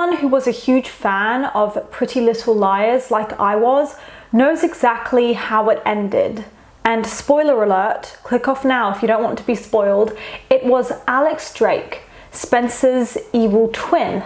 Anyone who was a huge fan of Pretty Little Liars like I was knows exactly how it ended. And spoiler alert, click off now if you don't want to be spoiled, it was Alex Drake, Spencer's evil twin.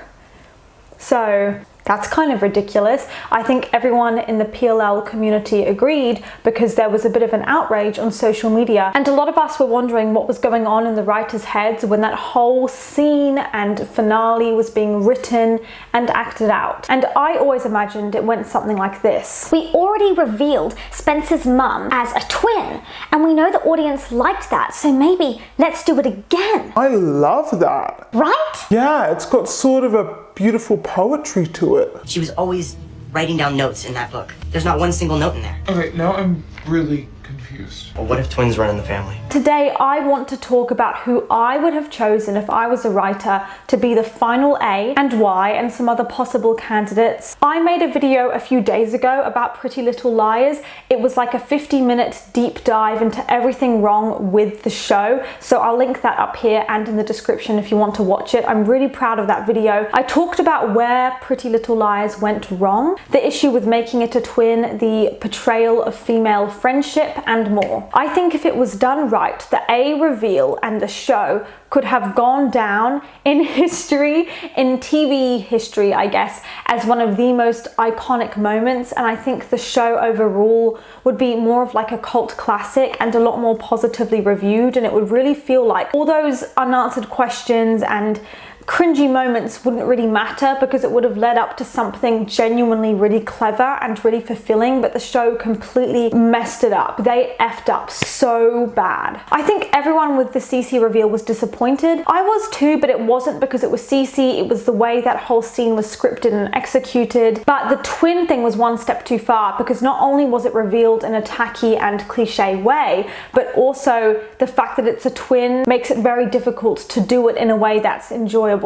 So that's kind of ridiculous. I think everyone in the PLL community agreed because there was a bit of an outrage on social media, and a lot of us were wondering what was going on in the writers' heads when that whole scene and finale was being written and acted out. And I always imagined it went something like this. We already revealed Spencer's mum as a twin, and we know the audience liked that, so maybe let's do it again. I love that. Right? Yeah, it's got sort of a beautiful poetry to it. She was always writing down notes in that book. There's not one single note in there. Okay, now I'm really confused. Well, what if twins run in the family? Today, I want to talk about who I would have chosen if I was a writer to be the final A and why, and some other possible candidates. I made a video a few days ago about Pretty Little Liars. It was like a 50-minute deep dive into everything wrong with the show. So I'll link that up here and in the description if you want to watch it. I'm really proud of that video. I talked about where Pretty Little Liars went wrong, the issue with making it a twin, the portrayal of female friendship, and more. I think if it was done right, the A reveal and the show could have gone down in history, in TV history, I guess, as one of the most iconic moments. And I think the show overall would be more of like a cult classic and a lot more positively reviewed. And it would really feel like all those unanswered questions and cringy moments wouldn't really matter because it would have led up to something genuinely really clever and really fulfilling, but the show completely messed it up. They effed up so bad. I think everyone with the Cece reveal was disappointed. I was too, but it wasn't because it was Cece, it was the way that whole scene was scripted and executed. But the twin thing was one step too far because not only was it revealed in a tacky and cliche way, but also the fact that it's a twin makes it very difficult to do it in a way that's enjoyable.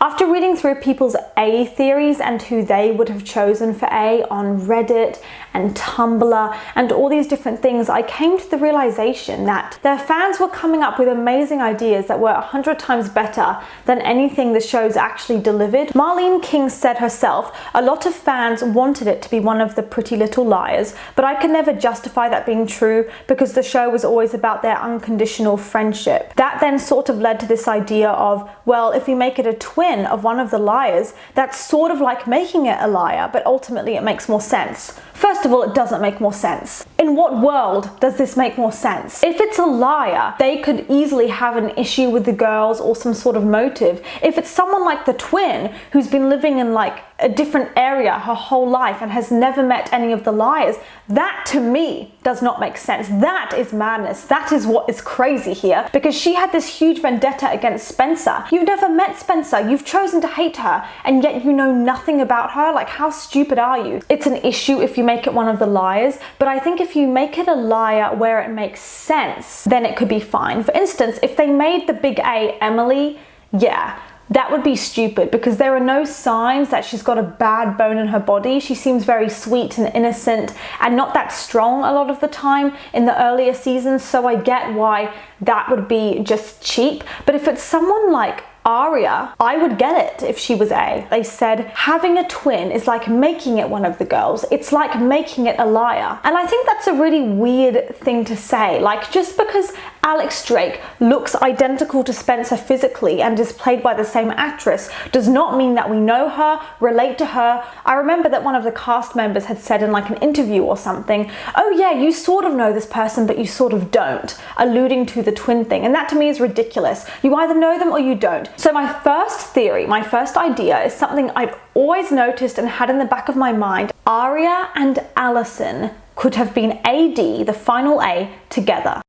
After reading through people's A theories and who they would have chosen for A on Reddit and Tumblr and all these different things, I came to the realization that their fans were coming up with amazing ideas that were 100 times better than anything the show's actually delivered. Marlene King said herself, a lot of fans wanted it to be one of the Pretty Little Liars, but I could never justify that being true because the show was always about their unconditional friendship. That then sort of led to this idea of, well, if we make it a twin of one of the liars, that's sort of like making it a liar, but ultimately it makes more sense. First of all, it doesn't make more sense. In what world does this make more sense? If it's a liar, they could easily have an issue with the girls or some sort of motive. If it's someone like the twin who's been living in like a different area her whole life and has never met any of the liars, that to me does not make sense. That is madness. That is what is crazy here, because she had this huge vendetta against Spencer. You've never met Spencer, you've chosen to hate her, and yet you know nothing about her. Like, how stupid are you? It's an issue if you make it one of the liars, but I think if you make it a liar where it makes sense, then it could be fine. For instance, if they made the big A Emily, yeah, that would be stupid because there are no signs that she's got a bad bone in her body. She seems very sweet and innocent and not that strong a lot of the time in the earlier seasons, so I get why that would be just cheap. But if it's someone like Aria, I would get it if she was A. They said having a twin is like making it one of the girls. It's like making it a liar. And I think that's a really weird thing to say. Like, just because Alex Drake looks identical to Spencer physically and is played by the same actress does not mean that we know her, relate to her. I remember that one of the cast members had said in like an interview or something, oh yeah, you sort of know this person, but you sort of don't, alluding to the twin thing. And that to me is ridiculous. You either know them or you don't. So my first theory, my first idea is something I've always noticed and had in the back of my mind. Aria and Alison could have been AD, the final A, together.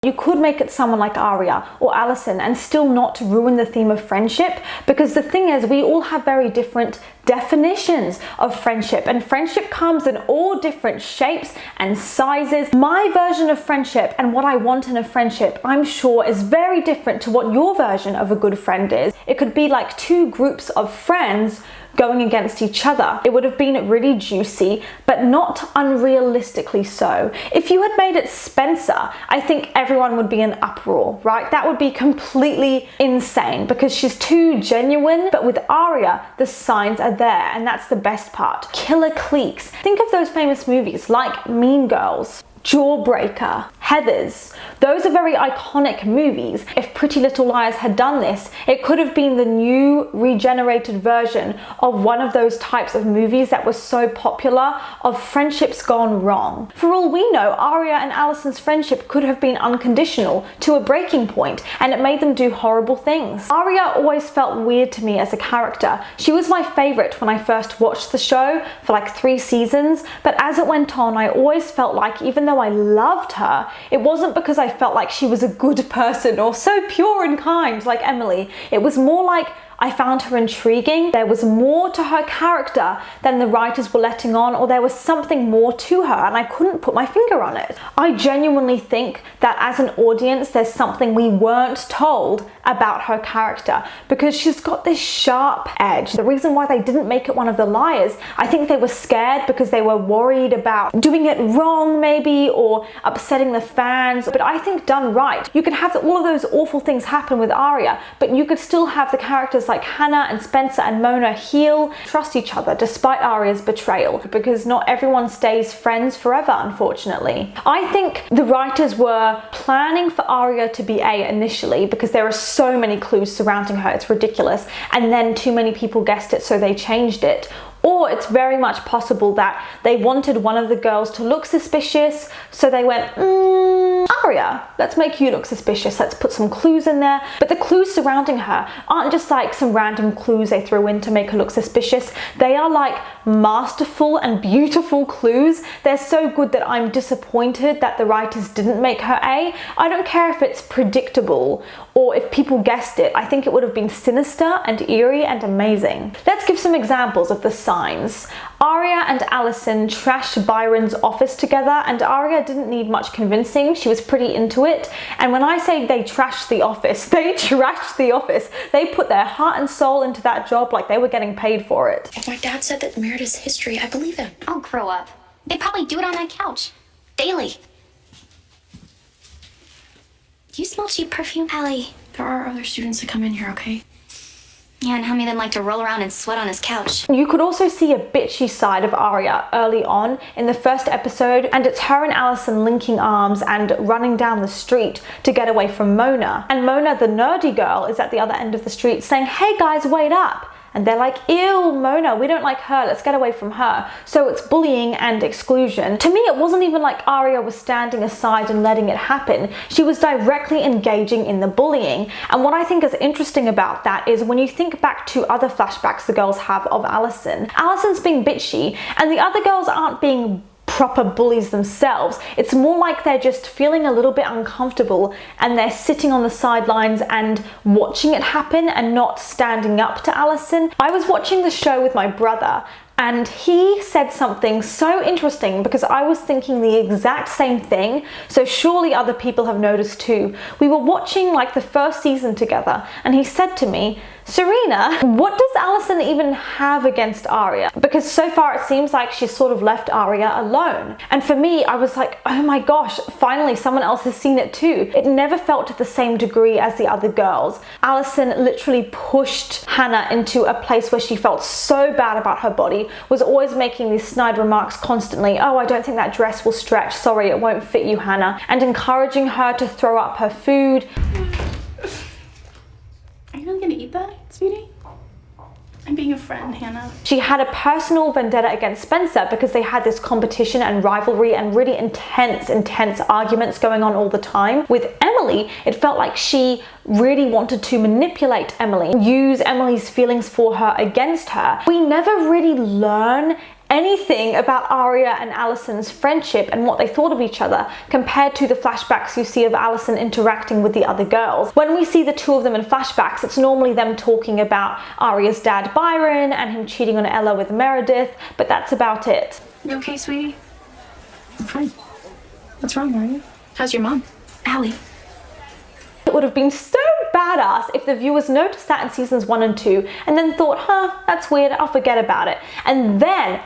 You could make it someone like Aria or Alison and still not ruin the theme of friendship, because the thing is, we all have very different definitions of friendship, and friendship comes in all different shapes and sizes. My version of friendship and what I want in a friendship, I'm sure, is very different to what your version of a good friend is. It could be like two groups of friends going against each other. It would have been really juicy, but not unrealistically so. If you had made it Spencer, I think everyone would be in uproar, right? That would be completely insane because she's too genuine. But with Aria, the signs are there, and that's the best part. Killer cliques. Think of those famous movies like Mean Girls, Jawbreaker, Heathers. Those are very iconic movies. If Pretty Little Liars had done this, it could have been the new regenerated version of one of those types of movies that was so popular, of friendships gone wrong. For all we know, Aria and Alison's friendship could have been unconditional to a breaking point, and it made them do horrible things. Aria always felt weird to me as a character. She was my favorite when I first watched the show for like 3 seasons, but as it went on, I always felt like even though I loved her, it wasn't because I felt like she was a good person or so pure and kind like Emily. It was more like I found her intriguing. There was more to her character than the writers were letting on, or there was something more to her and I couldn't put my finger on it. I genuinely think that as an audience, there's something we weren't told about her character because she's got this sharp edge. The reason why they didn't make it one of the liars, I think they were scared because they were worried about doing it wrong maybe, or upsetting the fans. But I think done right, you could have all of those awful things happen with Aria, but you could still have the characters like Hannah and Spencer and Mona Hale trust each other despite Aria's betrayal, because not everyone stays friends forever, unfortunately. I think the writers were planning for Aria to be A initially because there are so many clues surrounding her, it's ridiculous, and then too many people guessed it so they changed it. Or it's very much possible that they wanted one of the girls to look suspicious, so they went, Aria, let's make you look suspicious, let's put some clues in there. But the clues surrounding her aren't just like some random clues they throw in to make her look suspicious. They are like masterful and beautiful clues. They're so good that I'm disappointed that the writers didn't make her A. I don't care if it's predictable or if people guessed it. I think it would have been sinister and eerie and amazing. Let's give some examples of the signs. Aria and Alison trashed Byron's office together, and Aria didn't need much convincing. She was pretty into it. And when I say they trashed the office, they trashed the office. They put their heart and soul into that job like they were getting paid for it. If my dad said that Meredith's history, I believe him. I'll grow up. They probably do it on that couch. Daily. Do you smell cheap perfume, Allie? There are other students that come in here, okay? Yeah, and how many of them like to roll around and sweat on his couch? You could also see a bitchy side of Aria early on in the first episode, and it's her and Alison linking arms and running down the street to get away from Mona. And Mona, the nerdy girl, is at the other end of the street saying, "Hey guys, wait up." And they're like, ew, Mona, we don't like her, let's get away from her. So it's bullying and exclusion. To me, it wasn't even like Aria was standing aside and letting it happen. She was directly engaging in the bullying. And what I think is interesting about that is when you think back to other flashbacks the girls have of Alison, Alison's being bitchy and the other girls aren't being proper bullies themselves. It's more like they're just feeling a little bit uncomfortable and they're sitting on the sidelines and watching it happen and not standing up to Alison. I was watching the show with my brother and he said something so interesting because I was thinking the exact same thing, so surely other people have noticed too. We were watching like the first season together and he said to me, "Serena, what does Alison even have against Aria?" Because so far it seems like she's sort of left Aria alone. And for me, I was like, oh my gosh, finally someone else has seen it too. It never felt to the same degree as the other girls. Alison literally pushed Hannah into a place where she felt so bad about her body, was always making these snide remarks constantly. "Oh, I don't think that dress will stretch. Sorry, it won't fit you, Hannah." And encouraging her to throw up her food. Are you really gonna eat that, sweetie? I'm being a friend, Hannah. She had a personal vendetta against Spencer because they had this competition and rivalry and really intense arguments going on all the time. With Emily, it felt like she really wanted to manipulate Emily, use Emily's feelings for her against her. We never really learn anything about Aria and Alison's friendship and what they thought of each other compared to the flashbacks you see of Alison interacting with the other girls. When we see the two of them in flashbacks, it's normally them talking about Aria's dad Byron and him cheating on Ella with Meredith, but that's about it. You okay, sweetie? I'm fine. What's wrong, Aria? How's your mom? Allie. It would have been so badass if the viewers noticed that in seasons 1 and 2 and then thought, that's weird, I'll forget about it. And then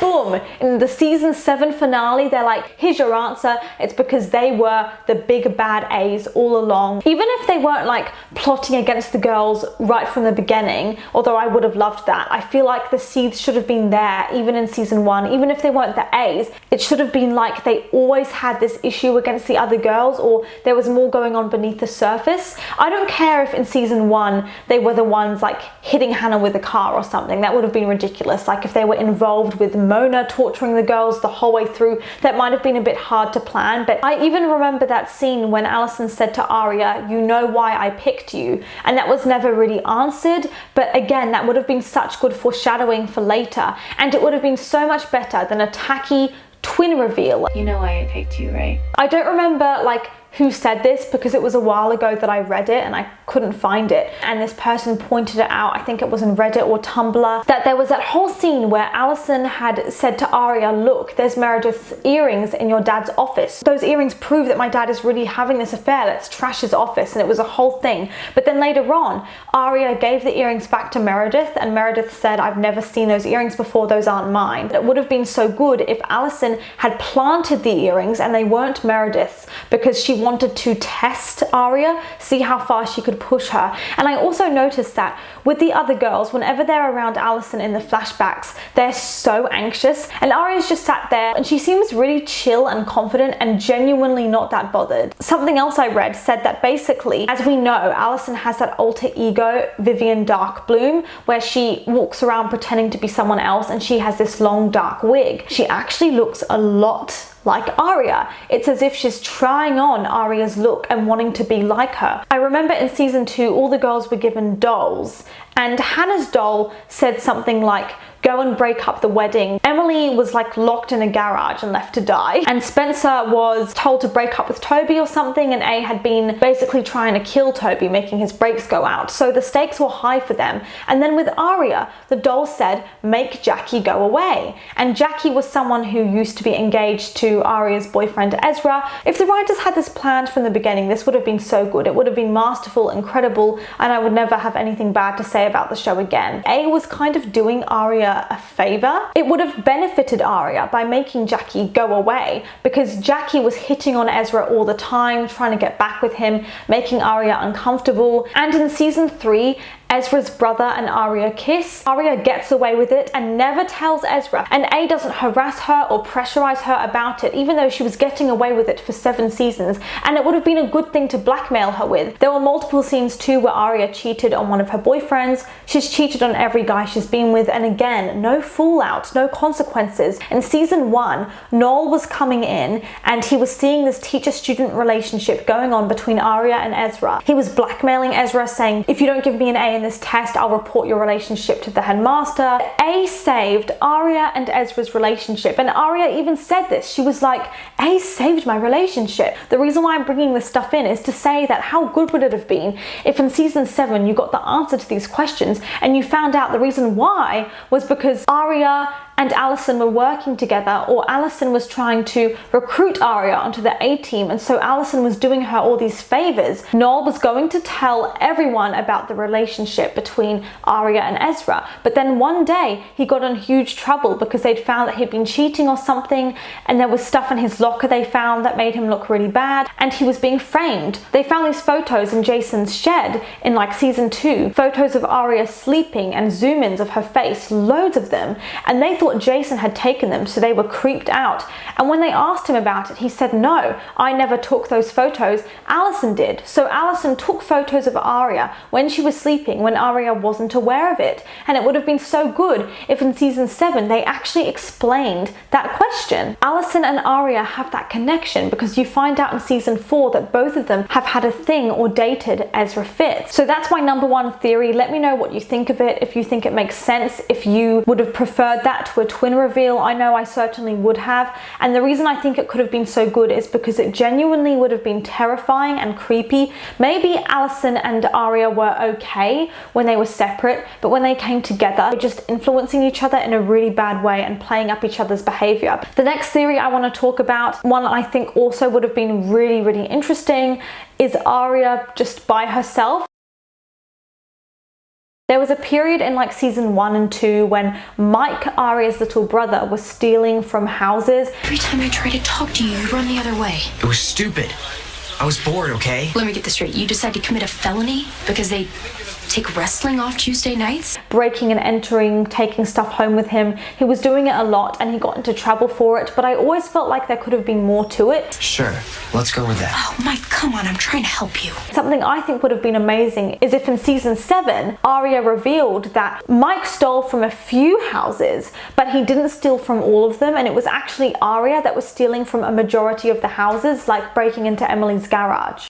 boom, in the season 7 finale, they're like, here's your answer. It's because they were the big bad A's all along. Even if they weren't like plotting against the girls right from the beginning, although I would have loved that, I feel like the seeds should have been there even in season 1. Even if they weren't the A's, it should have been like they always had this issue against the other girls, or there was more going on beneath the surface. I don't care if in season 1 they were the ones like hitting Hannah with a car or something. That would have been ridiculous. Like if they were involved with Mona torturing the girls the whole way through, that might have been a bit hard to plan. But I even remember that scene when Alison said to Aria, you know why I picked you, and that was never really answered. But again, that would have been such good foreshadowing for later, and it would have been so much better than a tacky twin reveal. You know why I picked you, right? I don't remember like who said this because it was a while ago that I read it and I couldn't find it, and this person pointed it out, I think it was in Reddit or Tumblr, that there was that whole scene where Alison had said to Aria, look, there's Meredith's earrings in your dad's office. Those earrings prove that my dad is really having this affair, let's trash his office, and it was a whole thing. But then later on, Aria gave the earrings back to Meredith and Meredith said, I've never seen those earrings before, those aren't mine. It would have been so good if Alison had planted the earrings and they weren't Meredith's, because she wanted to test Aria, see how far she could push her. And I also noticed that with the other girls, whenever they're around Alison in the flashbacks, they're so anxious, and Aria's just sat there and she seems really chill and confident and genuinely not that bothered. Something else I read said that basically, as we know, Alison has that alter ego, Vivian Darkbloom, where she walks around pretending to be someone else and she has this long dark wig. She actually looks a lot like Aria. It's as if she's trying on Aria's look and wanting to be like her. I remember in season 2, all the girls were given dolls, and Hannah's doll said something like, go and break up the wedding. Emily was like locked in a garage and left to die. And Spencer was told to break up with Toby or something, and A had been basically trying to kill Toby, making his brakes go out. So the stakes were high for them. And then with Aria, the doll said, make Jackie go away. And Jackie was someone who used to be engaged to Aria's boyfriend Ezra. If the writers had this planned from the beginning, this would have been so good. It would have been masterful, incredible, and I would never have anything bad to say about the show again. A was kind of doing Aria a favor. It would have benefited Aria by making Jackie go away, because Jackie was hitting on Ezra all the time, trying to get back with him, making Aria uncomfortable. And in season 3, Ezra's brother and Aria kiss. Aria gets away with it and never tells Ezra, and A doesn't harass her or pressurize her about it, even though she was getting away with it for 7 seasons, and it would have been a good thing to blackmail her with. There were multiple scenes too where Aria cheated on one of her boyfriends. She's cheated on every guy she's been with, and again, no fallout, no consequences. In season 1, Noel was coming in and he was seeing this teacher-student relationship going on between Aria and Ezra. He was blackmailing Ezra, saying, if you don't give me an A in this test, I'll report your relationship to the headmaster. A saved Aria and Ezra's relationship, and Aria even said this. She was like, A saved my relationship. The reason why I'm bringing this stuff in is to say that how good would it have been if in season 7 you got the answer to these questions and you found out the reason why was because Aria and Alison were working together, or Alison was trying to recruit Aria onto the A team, and so Alison was doing her all these favors. Noel was going to tell everyone about the relationship between Aria and Ezra, but then one day he got in huge trouble because they'd found that he'd been cheating or something, and there was stuff in his locker they found that made him look really bad, and he was being framed. They found these photos in Jason's shed in like season 2, photos of Aria sleeping and zoom-ins of her face, loads of them, and they thought Jason had taken them, so they were creeped out. And when they asked him about it, he said, no, I never took those photos, Alison did. So Alison took photos of Aria when she was sleeping, when Aria wasn't aware of it. And it would have been so good if in season 7 they actually explained that question. Alison and Aria have that connection because you find out in season 4 that both of them have had a thing or dated Ezra Fitz. So that's my number 1 theory. Let me know what you think of it, if you think it makes sense, if you would have preferred that to a twin reveal. I know I certainly would have, and the reason I think it could have been so good is because it genuinely would have been terrifying and creepy. Maybe Alison and Aria were okay when they were separate, but when they came together, just influencing each other in a really bad way and playing up each other's behavior. The next theory I want to talk about, one I think also would have been really interesting, is Aria just by herself. There was a period in like season 1 and 2 when Mike, Aria's little brother, was stealing from houses. Every time I try to talk to you, you run the other way. It was stupid. I was bored, okay? Let me get this straight. You decide to commit a felony because they take wrestling off Tuesday nights? Breaking and entering, taking stuff home with him. He was doing it a lot and he got into trouble for it, but I always felt like there could have been more to it. Sure, let's go with that. Oh, Mike, come on, I'm trying to help you. Something I think would have been amazing is if in season 7, Aria revealed that Mike stole from a few houses, but he didn't steal from all of them, and it was actually Aria that was stealing from a majority of the houses, like breaking into Emily's garage.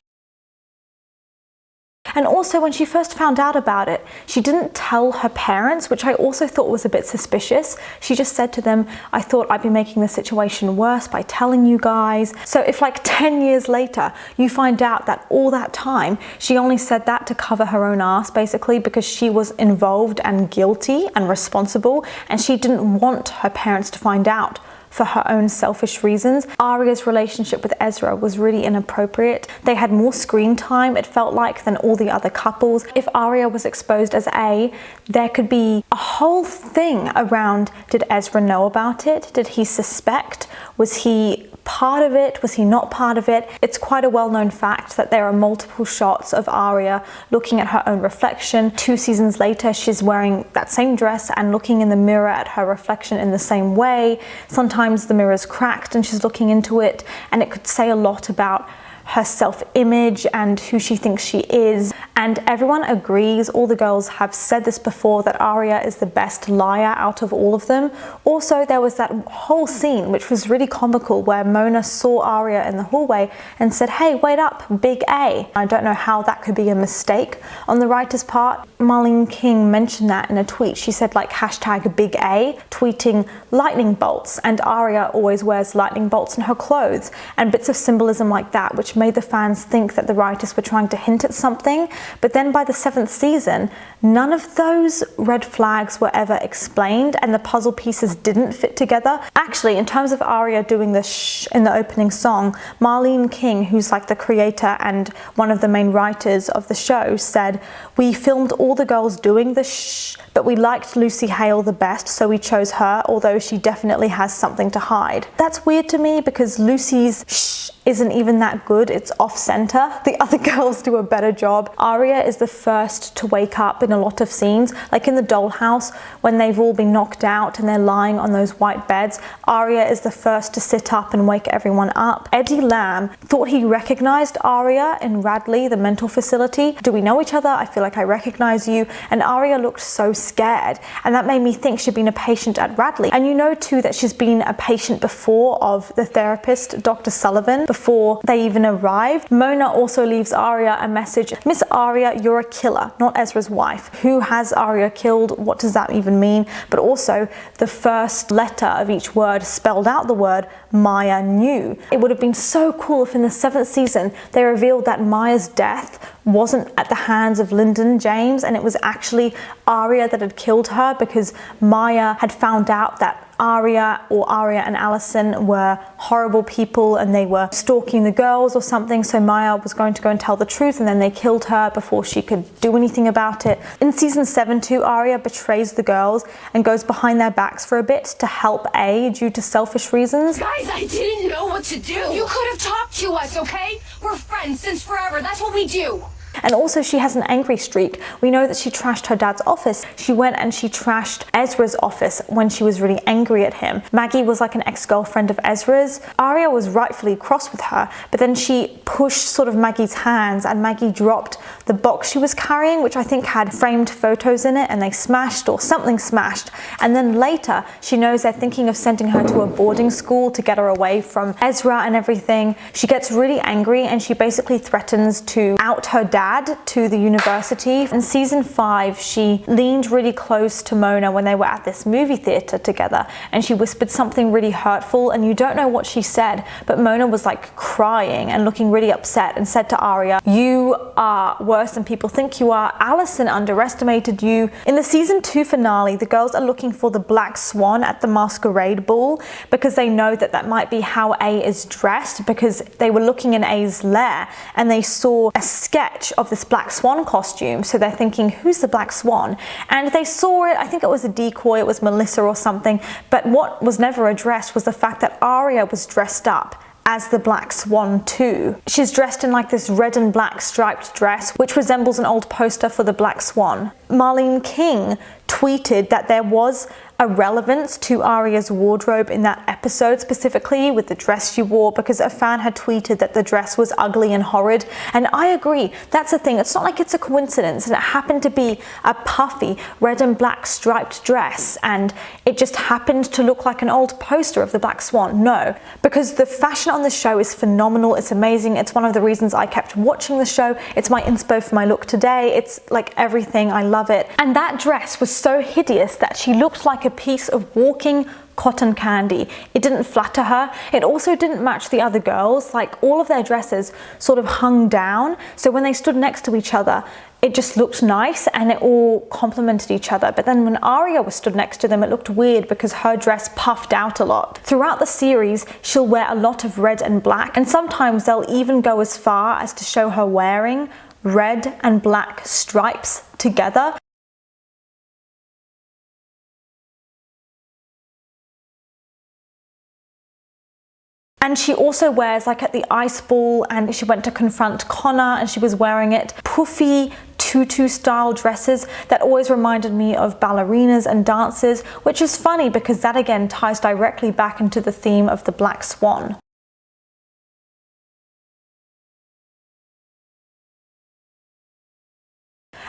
And also, when she first found out about it, she didn't tell her parents, which I also thought was a bit suspicious. She just said to them, I thought I'd be making the situation worse by telling you guys. So if like 10 years later, you find out that all that time, she only said that to cover her own ass, basically, because she was involved and guilty and responsible, and she didn't want her parents to find out for her own selfish reasons. Aria's relationship with Ezra was really inappropriate. They had more screen time, it felt like, than all the other couples. If Aria was exposed as A, there could be a whole thing around, did Ezra know about it? Did he suspect? Was he part of it? Was he not part of it? It's quite a well-known fact that there are multiple shots of Aria looking at her own reflection. 2 seasons later, she's wearing that same dress and looking in the mirror at her reflection in the same way. Sometimes the mirror's cracked and she's looking into it, and it could say a lot about her self-image and who she thinks she is. And everyone agrees, all the girls have said this before, that Aria is the best liar out of all of them. Also, there was that whole scene, which was really comical, where Mona saw Aria in the hallway and said, hey, wait up, Big A. I don't know how that could be a mistake on the writer's part. Marlene King mentioned that in a tweet. She said like hashtag Big A, tweeting lightning bolts, and Aria always wears lightning bolts in her clothes, and bits of symbolism like that, which made the fans think that the writers were trying to hint at something. But then by the 7th season, none of those red flags were ever explained, and the puzzle pieces didn't fit together. Actually, in terms of Aria doing the shh in the opening song, Marlene King, who's like the creator and one of the main writers of the show, said, we filmed all the girls doing the shh, but we liked Lucy Hale the best, so we chose her, although she definitely has something to hide. That's weird to me because Lucy's shh isn't even that good. It's off-center. The other girls do a better job. Aria is the first to wake up in a lot of scenes, like in the dollhouse when they've all been knocked out and they're lying on those white beds. Aria is the first to sit up and wake everyone up. Eddie Lamb thought he recognized Aria in Radley, the mental facility. Do we know each other? I feel like I recognize you. And Aria looked so scared, and that made me think she'd been a patient at Radley. And you know too that she's been a patient before of the therapist, Dr. Sullivan, before they even arrived. Mona also leaves Aria a message. Miss Aria, you're a killer, not Ezra's wife. Who has Aria killed? What does that even mean? But also, the first letter of each word spelled out the word Maya knew. It would have been so cool if in the 7th season they revealed that Maya's death wasn't at the hands of Lyndon James, and it was actually Aria that had killed her, because Maya had found out that Aria and Alison were horrible people and they were stalking the girls or something, so Maya was going to go and tell the truth, and then they killed her before she could do anything about it. In season 7 too, Aria betrays the girls and goes behind their backs for a bit to help A due to selfish reasons. Guys, I didn't know what to do. You could have talked to us, okay? We're friends since forever. That's what we do. And also, she has an angry streak. We know that she trashed her dad's office. She went and she trashed Ezra's office when she was really angry at him. Maggie was like an ex-girlfriend of Ezra's. Aria was rightfully cross with her, but then she pushed sort of Maggie's hands and Maggie dropped the box she was carrying, which I think had framed photos in it, and they smashed, or something smashed. And then later, she knows they're thinking of sending her to a boarding school to get her away from Ezra and everything. She gets really angry and she basically threatens to out her dad dad to the university. In season 5, she leaned really close to Mona when they were at this movie theater together, and she whispered something really hurtful, and you don't know what she said, but Mona was like crying and looking really upset and said to Aria, "You are worse than people think you are. Alison underestimated you." In the season 2 finale, the girls are looking for the Black Swan at the masquerade ball because they know that that might be how A is dressed, because they were looking in A's lair and they saw a sketch of this Black Swan costume. So they're thinking, who's the Black Swan? And they saw it, I think it was a decoy, it was Melissa or something, but what was never addressed was the fact that Aria was dressed up as the Black Swan too. She's dressed in like this red and black striped dress, which resembles an old poster for the Black Swan. Marlene King tweeted that there was a relevance to Aria's wardrobe in that episode, specifically with the dress she wore, because a fan had tweeted that the dress was ugly and horrid. And I agree, that's the thing, it's not like it's a coincidence and it happened to be a puffy red and black striped dress and it just happened to look like an old poster of the Black Swan. No, because the fashion on the show is phenomenal, it's amazing, it's one of the reasons I kept watching the show, it's my inspo for my look today, it's like everything, I love it. And that dress was so hideous that she looked like a piece of walking cotton candy. It didn't flatter her. It also didn't match the other girls. Like, all of their dresses sort of hung down, so when they stood next to each other, it just looked nice and it all complemented each other. But then when Aria was stood next to them, it looked weird because her dress puffed out a lot. Throughout the series, she'll wear a lot of red and black, and sometimes they'll even go as far as to show her wearing red and black stripes together. And she also wears, like at the ice ball, and she went to confront Connor and she was wearing it, puffy tutu style dresses that always reminded me of ballerinas and dancers, which is funny because that again ties directly back into the theme of the Black Swan.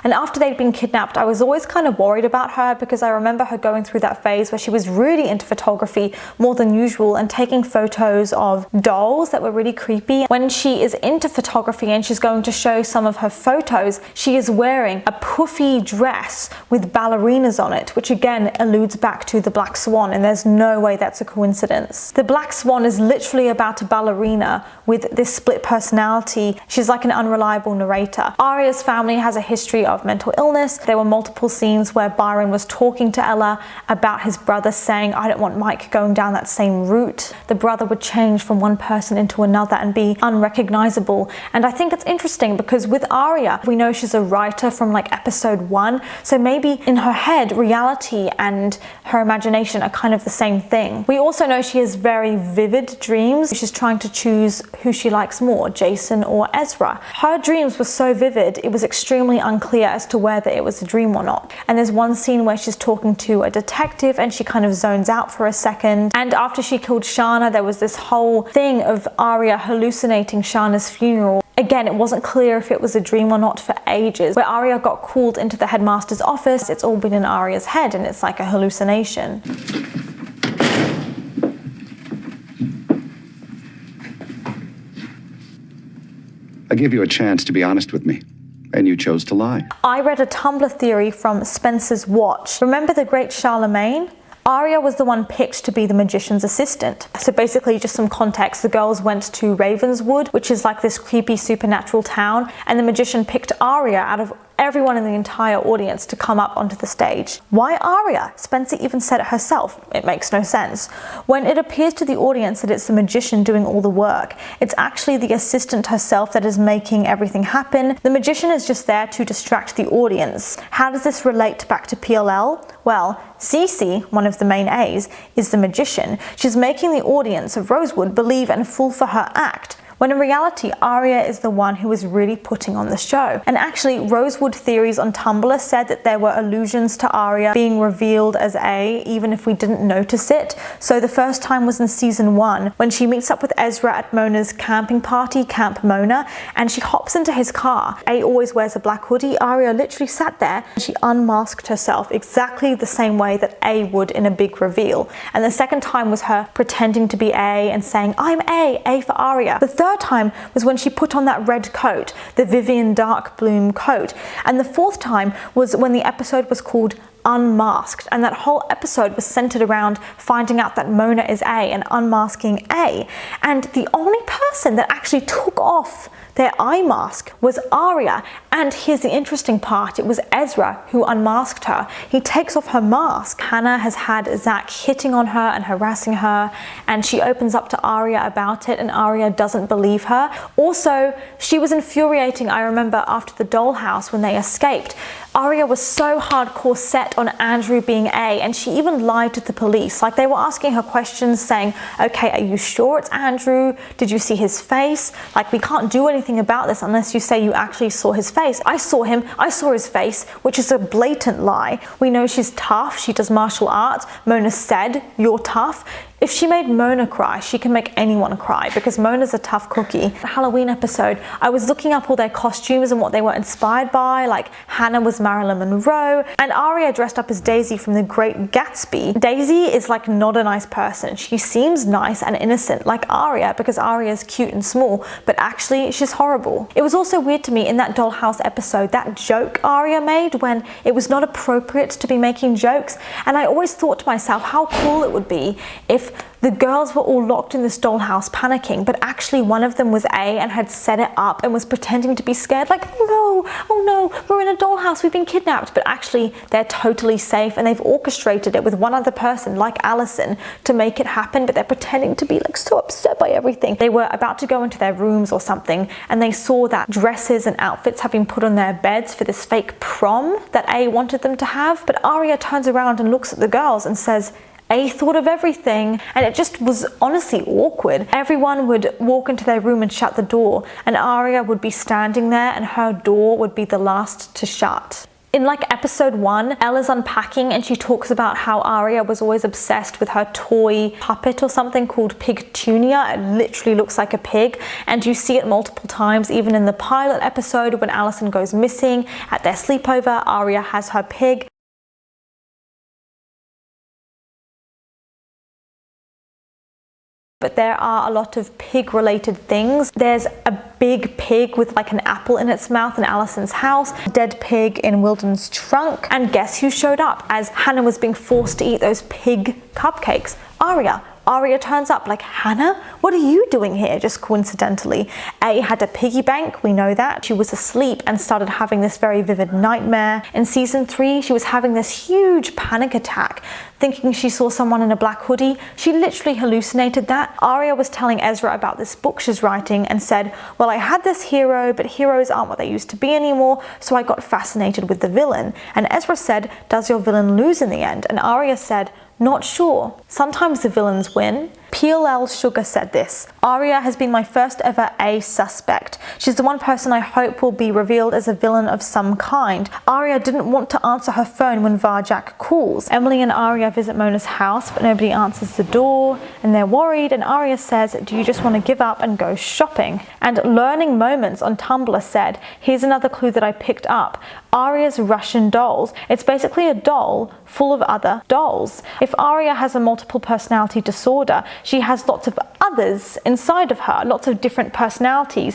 And after they'd been kidnapped, I was always kind of worried about her because I remember her going through that phase where she was really into photography more than usual and taking photos of dolls that were really creepy. When she is into photography and she's going to show some of her photos, she is wearing a puffy dress with ballerinas on it, which again alludes back to the Black Swan, and there's no way that's a coincidence. The Black Swan is literally about a ballerina with this split personality. She's like an unreliable narrator. Aria's family has a history of mental illness. There were multiple scenes where Byron was talking to Ella about his brother, saying, "I don't want Mike going down that same route." The brother would change from one person into another and be unrecognizable. And I think it's interesting because with Aria, we know she's a writer from like episode 1, so maybe in her head, reality and her imagination are kind of the same thing. We also know she has very vivid dreams. She's trying to choose who she likes more, Jason or Ezra. Her dreams were so vivid, it was extremely unclear as to whether it was a dream or not. And there's one scene where she's talking to a detective and she kind of zones out for a second. And after she killed Shana, there was this whole thing of Aria hallucinating Shana's funeral. Again, it wasn't clear if it was a dream or not for ages. Where Aria got called into the headmaster's office, it's all been in Aria's head and it's like a hallucination. I gave you a chance to be honest with me, and you chose to lie. I read a Tumblr theory from Spencer's Watch. Remember the great Charlemagne? Aria was the one picked to be the magician's assistant. So basically, just some context, the girls went to Ravenswood, which is like this creepy supernatural town, and the magician picked Aria out of everyone in the entire audience to come up onto the stage. Why Aria? Spencer even said it herself. It makes no sense. When it appears to the audience that it's the magician doing all the work, it's actually the assistant herself that is making everything happen. The magician is just there to distract the audience. How does this relate back to PLL? Well, Cece, one of the main A's, is the magician. She's making the audience of Rosewood believe and fall for her act, when in reality, Aria is the one who is really putting on the show. And actually, Rosewood Theories on Tumblr said that there were allusions to Aria being revealed as A, even if we didn't notice it. So the first time was in season 1, when she meets up with Ezra at Mona's camping party, Camp Mona, and she hops into his car. A always wears a black hoodie. Aria literally sat there and she unmasked herself exactly the same way that A would in a big reveal. And the second time was her pretending to be A and saying, "I'm A for Aria." The third third time was when she put on that red coat, the Vivian Dark Bloom coat. And the fourth time was when the episode was called Unmasked, and that whole episode was centered around finding out that Mona is A and unmasking A. And the only person that actually took off their eye mask was Aria. And here's the interesting part, it was Ezra who unmasked her. He takes off her mask. Hannah has had Zach hitting on her and harassing her, and she opens up to Aria about it, and Aria doesn't believe her. Also, she was infuriating, I remember, after the dollhouse when they escaped. Aria was so hardcore set on Andrew being A, and she even lied to the police. Like, they were asking her questions saying, okay, are you sure it's Andrew? Did you see his face? Like, we can't do anything about this unless you say you actually saw his face. I saw him, I saw his face, which is a blatant lie. We know she's tough, she does martial arts. Mona said, you're tough. If she made Mona cry, she can make anyone cry, because Mona's a tough cookie. The Halloween episode, I was looking up all their costumes and what they were inspired by, like Hannah was Marilyn Monroe, and Aria dressed up as Daisy from The Great Gatsby. Daisy is like not a nice person. She seems nice and innocent like Aria, because Aria is cute and small, but actually she's horrible. It was also weird to me in that dollhouse episode, that joke Aria made when it was not appropriate to be making jokes, and I always thought to myself how cool it would be if the girls were all locked in this dollhouse panicking, but actually one of them was A and had set it up and was pretending to be scared, like, oh no, we're in a dollhouse, we've been kidnapped. But actually they're totally safe, and they've orchestrated it with one other person like Alison to make it happen, but they're pretending to be like so upset by everything. They were about to go into their rooms or something, and they saw that dresses and outfits have been put on their beds for this fake prom that A wanted them to have. But Aria turns around and looks at the girls and says, A thought of everything. And it just was honestly awkward. Everyone would walk into their room and shut the door, and Aria would be standing there and her door would be the last to shut. In like episode 1, Ella's unpacking and she talks about how Aria was always obsessed with her toy puppet or something called Pigtunia. It literally looks like a pig, and you see it multiple times, even in the pilot episode when Alison goes missing. At their sleepover, Aria has her pig. But there are a lot of pig-related things. There's a big pig with like an apple in its mouth in Alison's house, a dead pig in Wilden's trunk, and guess who showed up as Hannah was being forced to eat those pig cupcakes? Aria. Aria turns up like, Hannah, what are you doing here? Just coincidentally. A had a piggy bank, we know that. She was asleep and started having this very vivid nightmare. In season 3, she was having this huge panic attack, thinking she saw someone in a black hoodie. She literally hallucinated that. Aria was telling Ezra about this book she's writing and said, well, I had this hero, but heroes aren't what they used to be anymore, so I got fascinated with the villain. And Ezra said, does your villain lose in the end? And Aria said, not sure. Sometimes the villains win. PLL Sugar said this, Aria has been my first ever A suspect. She's the one person I hope will be revealed as a villain of some kind. Aria didn't want to answer her phone when Varjak calls. Emily and Aria visit Mona's house, but nobody answers the door, and they're worried, and Aria says, do you just want to give up and go shopping? And Learning Moments on Tumblr said, here's another clue that I picked up. Aria's Russian dolls. It's basically a doll full of other dolls. If Aria has a multiple personality disorder, she has lots of others inside of her, lots of different personalities.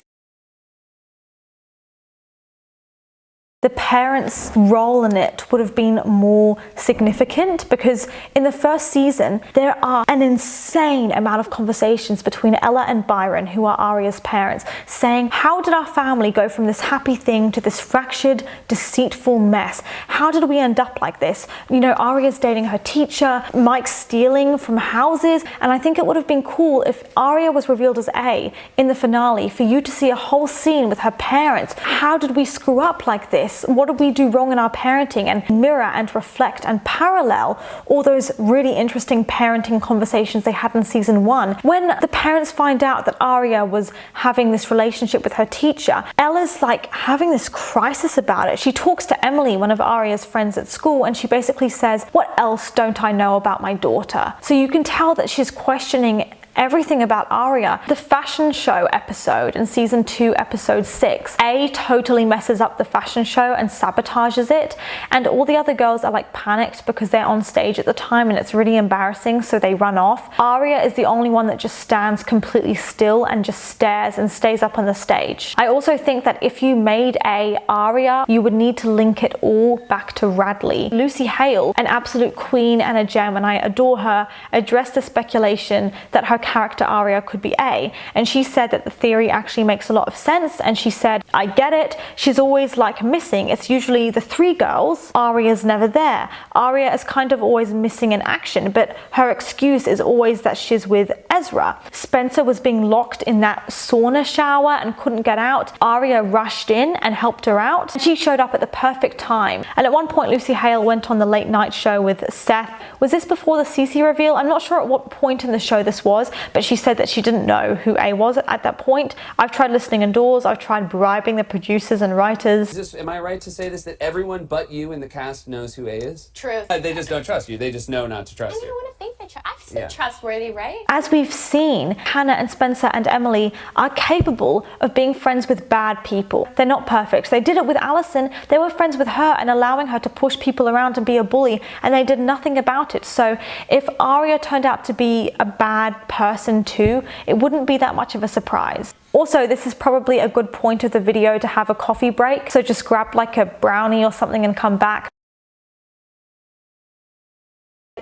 The parents' role in it would have been more significant, because in the first season there are an insane amount of conversations between Ella and Byron, who are Aria's parents, saying, how did our family go from this happy thing to this fractured, deceitful mess? How did we end up like this? You know, Aria's dating her teacher, Mike's stealing from houses, and I think it would have been cool if Aria was revealed as A in the finale, for you to see a whole scene with her parents. How did we screw up like this? What did we do wrong in our parenting? And mirror and reflect and parallel all those really interesting parenting conversations they had in season 1. When the parents find out that Aria was having this relationship with her teacher, Ella's like having this crisis about it. She talks to Emily, one of Aria's friends at school, and she basically says, what else don't I know about my daughter? So you can tell that she's questioning everything about Aria. The fashion show episode in season 2, episode 6, A totally messes up the fashion show and sabotages it, and all the other girls are like panicked because they're on stage at the time and it's really embarrassing, so they run off. Aria is the only one that just stands completely still and just stares and stays up on the stage. I also think that if you made a Aria, you would need to link it all back to Radley. Lucy Hale, an absolute queen and a gem, and I adore her, addressed the speculation that her character Aria could be A, and she said that the theory actually makes a lot of sense, and she said, I get it, she's always like missing. It's usually the 3 girls, Aria's never there. Aria is kind of always missing in action, but her excuse is always that she's with Ezra. Spencer was being locked in that sauna shower and couldn't get out. Aria rushed in and helped her out. She showed up at the perfect time. And at one point, Lucy Hale went on the late night show with Seth. Was this before the Cece reveal? I'm not sure at what point in the show this was, but she said that she didn't know who A was at that point. I've tried listening indoors. I've tried bribing the producers and writers. Am I right to say this, that everyone but you in the cast knows who A is? Truth. They just don't trust you. They just know not to trust you. I want to think they I feel trustworthy, right? As we've seen, Hannah and Spencer and Emily are capable of being friends with bad people. They're not perfect. They did it with Alison. They were friends with her and allowing her to push people around and be a bully, and they did nothing about it. So if Aria turned out to be a bad person too, it wouldn't be that much of a surprise. Also, this is probably a good point of the video to have a coffee break. So just grab like a brownie or something and come back.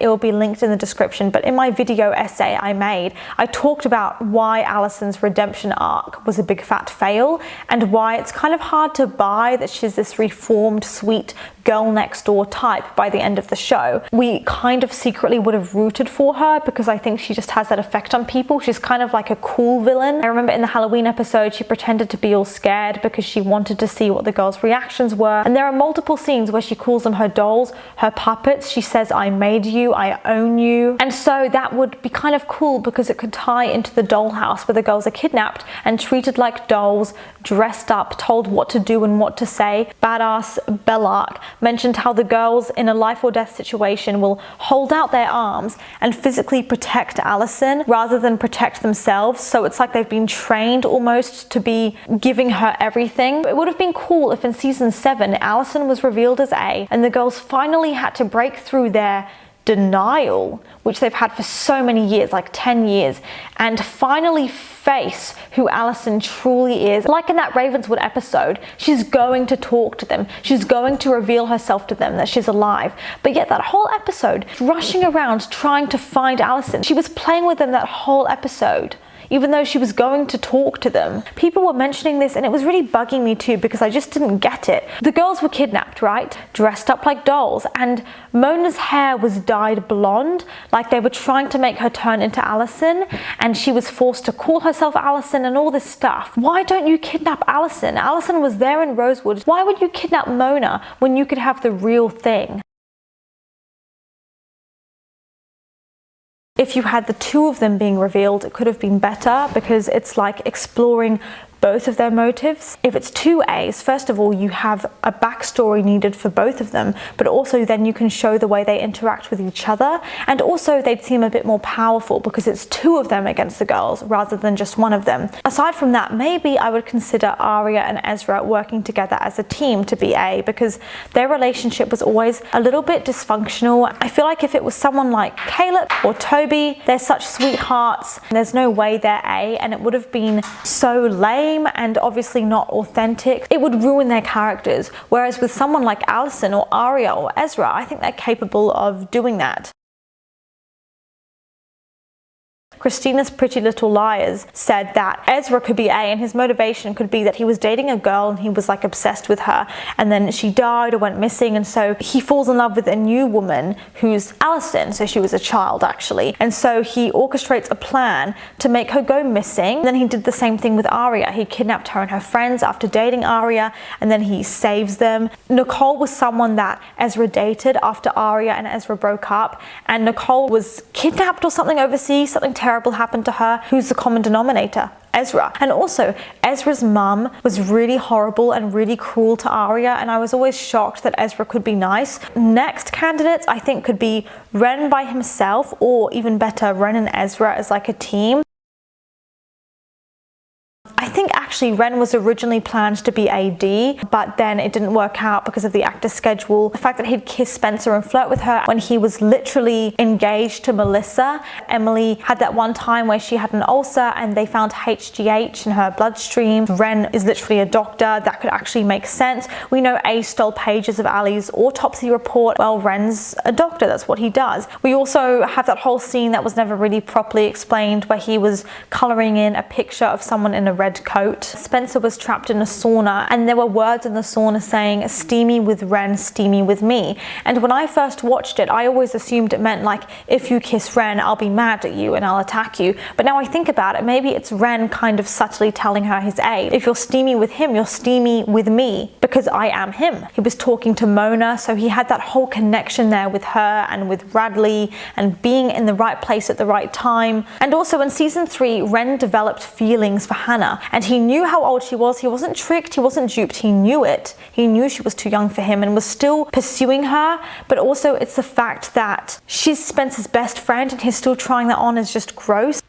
It will be linked in the description, but in my video essay I made, I talked about why Alison's redemption arc was a big fat fail and why it's kind of hard to buy that she's this reformed, sweet girl next door type by the end of the show. We kind of secretly would have rooted for her because I think she just has that effect on people. She's kind of like a cool villain. I remember in the Halloween episode, she pretended to be all scared because she wanted to see what the girls' reactions were. And there are multiple scenes where she calls them her dolls, her puppets. She says, I made you, I own you. And so that would be kind of cool because it could tie into the dollhouse where the girls are kidnapped and treated like dolls, dressed up, told what to do and what to say. Badass Bellark mentioned how the girls in a life or death situation will hold out their arms and physically protect Alison rather than protect themselves. So it's like they've been trained almost to be giving her everything. It would have been cool if in season 7, Alison was revealed as A and the girls finally had to break through their denial, which they've had for so many years, like 10 years, and finally face who Alison truly is. Like in that Ravenswood episode, she's going to talk to them. She's going to reveal herself to them, that she's alive. But yet that whole episode, rushing around trying to find Alison, she was playing with them that whole episode, even though she was going to talk to them. People were mentioning this and it was really bugging me too because I just didn't get it. The girls were kidnapped, right? Dressed up like dolls, and Mona's hair was dyed blonde, like they were trying to make her turn into Alison, and she was forced to call herself Alison and all this stuff. Why don't you kidnap Alison? Alison was there in Rosewood. Why would you kidnap Mona when you could have the real thing? If you had the 2 of them being revealed, it could have been better because it's like exploring both of their motives. If it's 2 A's, first of all, you have a backstory needed for both of them, but also then you can show the way they interact with each other, and also they'd seem a bit more powerful because it's 2 of them against the girls rather than just 1 of them. Aside from that, maybe I would consider Aria and Ezra working together as a team to be A because their relationship was always a little bit dysfunctional. I feel like if it was someone like Caleb or Toby, they're such sweethearts, there's no way they're A, and it would have been so lame and obviously not authentic. It would ruin their characters. Whereas with someone like Alison or Aria or Ezra, I think they're capable of doing that. Christina's Pretty Little Liars said that Ezra could be A and his motivation could be that he was dating a girl and he was like obsessed with her, and then she died or went missing, and so he falls in love with a new woman who's Alison, so she was a child actually, and so he orchestrates a plan to make her go missing. Then he did the same thing with Aria. He kidnapped her and her friends after dating Aria, and then he saves them. Nicole was someone that Ezra dated after Aria and Ezra broke up, and Nicole was kidnapped or something overseas, something terrible terrible happened to her, who's the common denominator? Ezra. And also, Ezra's mum was really horrible and really cruel to Aria, and I was always shocked that Ezra could be nice. Next candidates I think could be Wren by himself, or even better, Wren and Ezra as like a team. I think actually Wren was originally planned to be AD, but then it didn't work out because of the actor's schedule. The fact that he'd kiss Spencer and flirt with her when he was literally engaged to Melissa. Emily had that one time where she had an ulcer and they found HGH in her bloodstream. Wren is literally a doctor. That could actually make sense. We know A stole pages of Ali's autopsy report. Well, Wren's a doctor. That's what he does. We also have that whole scene that was never really properly explained where he was coloring in a picture of someone in a red coat. Spencer was trapped in a sauna and there were words in the sauna saying steamy with Wren, steamy with me. And when I first watched it, I always assumed it meant like, if you kiss Wren, I'll be mad at you and I'll attack you. But now I think about it, maybe it's Wren kind of subtly telling her his A. If you're steamy with him, you're steamy with me because I am him. He was talking to Mona, so he had that whole connection there with her and with Radley and being in the right place at the right time. And also in season 3, Wren developed feelings for Hannah. And he knew how old she was. He wasn't tricked, he wasn't duped, he knew it. He knew she was too young for him and was still pursuing her. But also it's the fact that she's Spencer's best friend and he's still trying that on is just gross.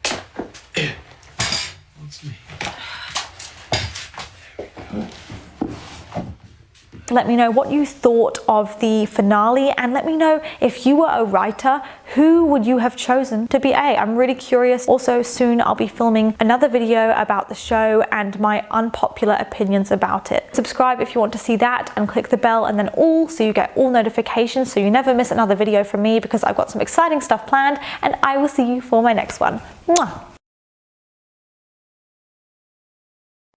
Let me know what you thought of the finale, and let me know if you were a writer, who would you have chosen to be A? I'm really curious. Also, soon I'll be filming another video about the show and my unpopular opinions about it. Subscribe if you want to see that, and click the bell and then all, so you get all notifications so you never miss another video from me, because I've got some exciting stuff planned, and I will see you for my next one. Mwah.